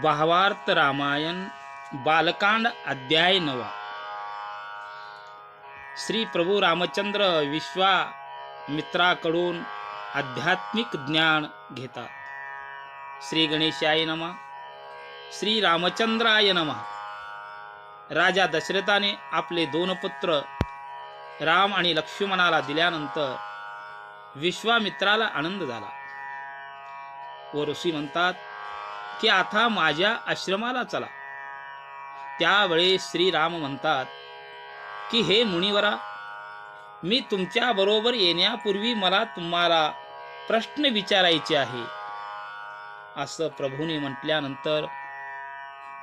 भावार्थ रामायण बालकांड अध्याय 9। श्री प्रभू रामचंद्र विश्वामित्राकडून आध्यात्मिक ज्ञान घेतात। श्री गणेशाय नमः। श्री रामचंद्राय नमः। राजा दशरथाने आपले 2 पुत्र राम आणि लक्ष्मणाला दिल्यानंतर विश्वामित्राला आनंद झाला व ऋषी म्हणतात की आता माझ्या आश्रमाला चला। त्यावेळी श्रीराम म्हणतात की हे मुनिवरा, मी तुमच्या बरोबर येण्यापूर्वी मला तुम्हाला प्रश्न विचारायचे आहे। असं प्रभूने म्हटल्यानंतर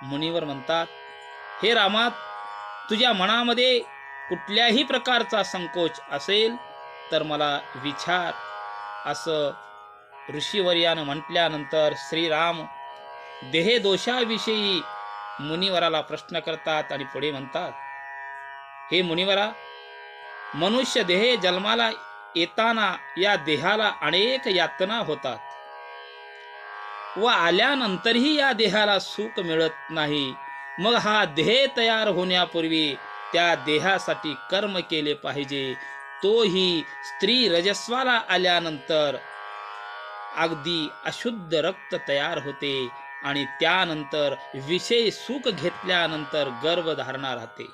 मुनिवर म्हणतात, हे रामा, तुझ्या मनामध्ये कुठल्याही प्रकारचा संकोच असेल तर मला विचार। असं ऋषीवर्यानं म्हटल्यानंतर श्रीराम देहदोषाविषयी मुनिवराला प्रश्न करतात आणि पुढे म्हणतात, हे मुनिवरा, मनुष्य देह जन्माला येताना या देहाला अनेक यातना होतात व आल्यानंतरही या देहाला सुख मिळत नाही। मग हा देह तयार होण्यापूर्वी त्या देहासाठी कर्म केले पाहिजे। तोही स्त्री रजस्वाला आल्यानंतर अगदी अशुद्ध रक्त तयार होते आणि त्यानंतर विषय सुख घेतल्यानंतर गर्भधारणा राहते।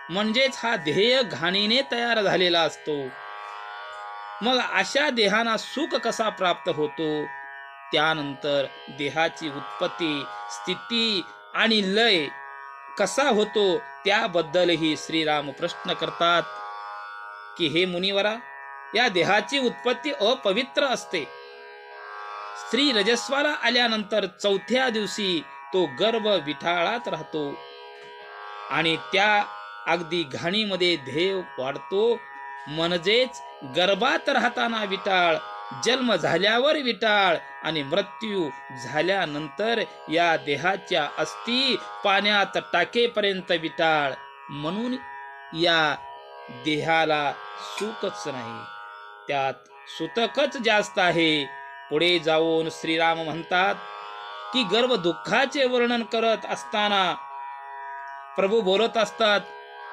म्हणजेच हा देह घाणीने तयार झालेला असतो। मग अशा देहांना सुख कसा प्राप्त होतो? त्यानंतर देहाची उत्पत्ती, स्थिती आणि लय कसा होतो त्याबद्दलही श्रीराम प्रश्न करतात की हे मुनिवरा, या देहाची उत्पत्ती अपवित्र असते। स्त्री रजस्वाला आल्यानंतर 4थ्या दिवशी तो गर्भ विठाळात राहतो आणि त्या अगदी घाणीमध्ये देह वाढतो। म्हणजेच गर्भात राहताना विटाळ, जन्म झाल्यावर विटाळ आणि मृत्यू झाल्यानंतर या देहाच्या अस्थी पाण्यात टाकेपर्यंत विटाळ। म्हणून या देहाला सुखच नाही, त्यात सुतकच जास्त आहे। पुढे जाऊन श्रीराम म्हणतात की गर्भ दुःखाचे वर्णन करत असताना प्रभू बोलत असतात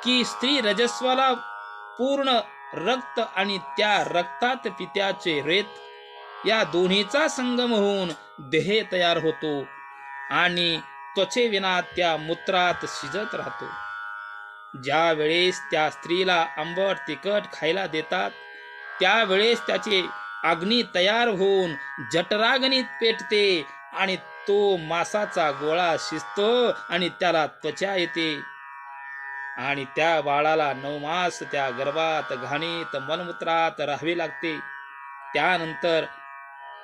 की स्त्री रजस्वाला पूर्ण रक्त आणि त्या रक्तात पित्याचे रेत या दोन्हीचा संगम होऊन देह तयार होतो आणि त्वचेविना त्या मूत्रात शिजत राहतो। ज्या वेळेस त्या स्त्रीला आंबट तिखट खायला देतात त्यावेळेस त्याचे अग्नी तयार होऊन जठराग्नीत पेटते आणि तो मांसाचा गोळा शिजतो आणि त्याला त्वचा येते आणि त्या बाळाला 9 मास त्या गर्भात घाणीत मलमूत्रात राहावे लागते। त्यानंतर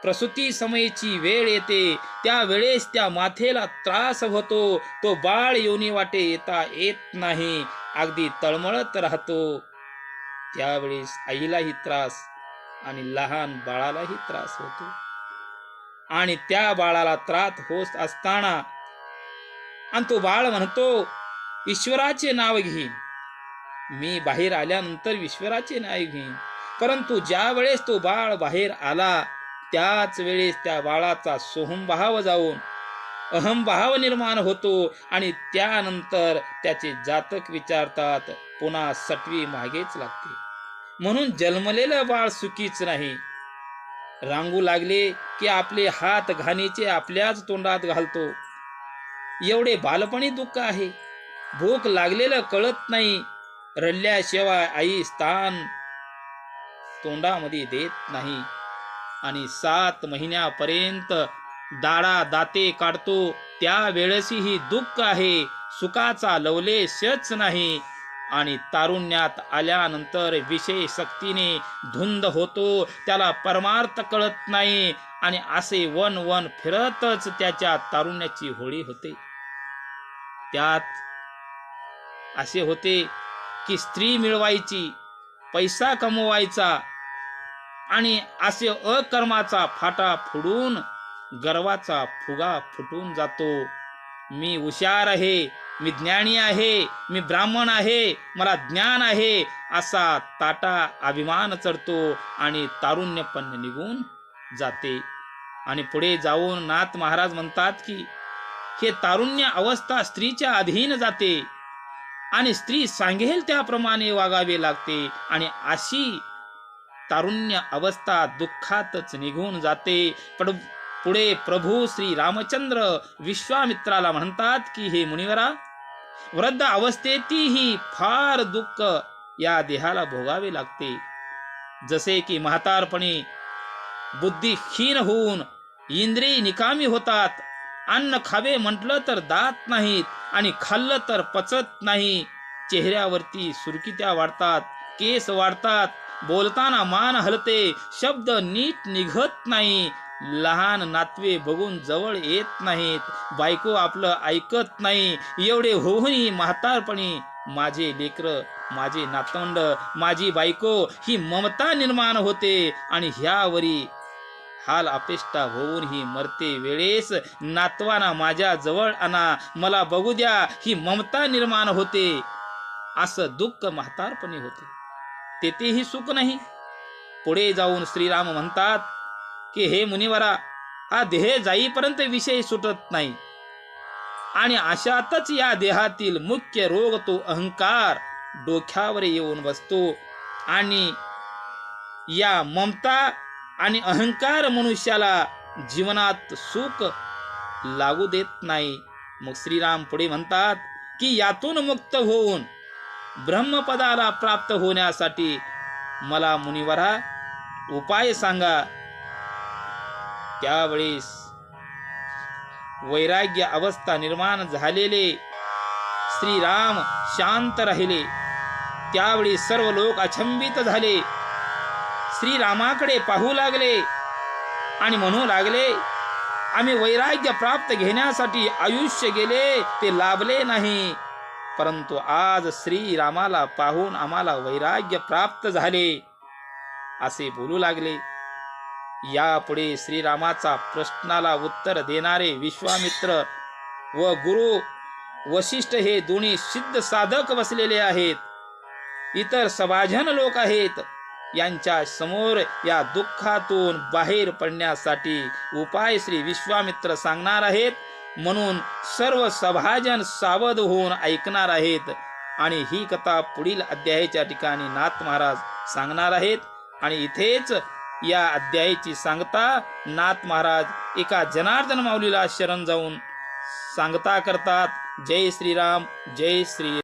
प्रसूती समयीची वेळ येते, त्यावेळेस त्या मातेला त्रास होतो। तो बाळ योनी वाटे येता येत नाही, अगदी तळमळत राहतो। त्यावेळेस आईलाही त्रास आणि लहान बाळालाही त्रास होतो आणि त्या बाळाला त्रास होत असताना आणि तो बाळ म्हणतो, ईश्वराचे नाव घेईन, मी बाहेर आल्यानंतर ईश्वराचे नाव घेईन। परंतु ज्या वेळेस तो बाळ बाहेर आला त्याच वेळेस त्या बाळाचा सोहमभाव जाऊन अहमभाव निर्माण होतो आणि त्यानंतर त्याचे जातक विचारतात, पुन्हा सटवी मागेच लागते। म्हणून जन्मलेलं बाळ सुखीच नाही। रांगू लागले की आपले हात घाणीचे आपल्याच तोंडात घालतो, एवढे बालपणी दुःख आहे। भूक लागलेलं कळत नाही, रडल्याशिवाय आई स्थान तोंडामध्ये देत नाही आणि 7 महिन्यापर्यंत दाढा दाते काढतो, त्यावेळेसही दुःख आहे। सुखाचा लवलेशच नाही आणि तारुण्यात आल्यानंतर विषय शक्तीने धुंद होतो, त्याला परमार्थ कळत नाही आणि असे वन फिरतच त्याच्या तारुण्याची होळी होते। त्यात असे होते की स्त्री मिळवायची, पैसा कमवायचा आणि असे अकर्माचा फाटा फुडून गर्वाचा फुगा फुटून जातो। मी हुशार आहे, मी ज्ञानी आहे, मी ब्राह्मण आहे, मला ज्ञान आहे, असा ताटा अभिमान चढतो आणि तारुण्य पण निघून जाते। आणि पुढे जाऊन नाथ महाराज म्हणतात की हे तारुण्य अवस्था स्त्रीच्या अधीन जाते आणि स्त्री सांगेल त्याप्रमाणे वागावे लागते आणि अशी तारुण्य अवस्था दुःखातच निघून जाते. पण पुढे प्रभू श्री रामचंद्र विश्वामित्राला म्हणतात की हे मुनिवरा, वृद्ध अवस्थेतही फार दुःख या देहाला भोगावे लागते. जसे की म्हातारपणी बुद्धी क्षीण होऊन इंद्रिय निकामी होतात, अन्न खावे म्हटलं तर दात नाहीत आणि खाल्लं तर पचत नाही, चेहऱ्यावरती सुरकित्या वाढतात, केस वाढतात, बोलताना मान हलते, शब्द नीट निघत नाही, लहान नातवे बघून जवळ येत नाहीत, बायको आपलं ऐकत नाही, एवढे होऊनही म्हातारपणी माझे लेकर, माझे नातवंड, माझी बायको ही ममता निर्माण होते आणि ह्यावरी हाल अपेष्टा होऊन ही मरते वेळेस नातवाना माझ्या जवळ आणा, मला बघू द्या, ही ममता निर्माण होते. असं दुःख म्हातारपणी होते, तेथेही सुख नाही. पुढे जाऊन श्रीराम म्हणतात की हे मुनिवरा, हा देह जाईपर्यंत विषय सुटत नाही आणि अशातच या देहातील मुख्य रोग तो अहंकार डोक्यावर येऊन बसतो आणि या ममता आणि अहंकार मनुष्याला जीवनात सुख लागू देत नाही. मग श्रीराम पुढे म्हणतात की यातून मुक्त होऊन ब्रह्मपदाला प्राप्त होण्यासाठी मला मुनिवरा उपाय सांगा. त्यावेळेस वैराग्य अवस्था निर्माण झालेले श्रीराम शांत राहिले. त्यावेळी सर्व लोक अचंबित झाले, श्रीरामाकडे पाहू लागले आणि म्हणू लागले, आम्ही वैराग्य प्राप्त घेण्यासाठी आयुष्य गेले, ते लाभले नाही, परंतु आज श्रीरामाला पाहून आम्हाला वैराग्य प्राप्त झाले, असे बोलू लागले. यापुढे श्रीरामाचा प्रश्नाला उत्तर देणारे विश्वामित्र व गुरु वशिष्ठ हे दोन्ही सिद्ध साधक बसलेले आहेत. इतर सभाजन लोक आहेत. यांच्या समोर या दुःखातून बाहेर पडण्यासाठी उपाय श्री विश्वामित्र सांगणार आहेत. म्हणून सर्व सभाजन सावध होऊन ऐकणार आहेत आणि ही कथा पुढील अध्यायाच्या ठिकाणी नाथ महाराज सांगणार आहेत. आणि इथेच या अध्यायाची सांगता नाथ महाराज एका जनार्दन माऊलीला शरण जाऊन सांगता करतात. जय श्रीराम, जय श्री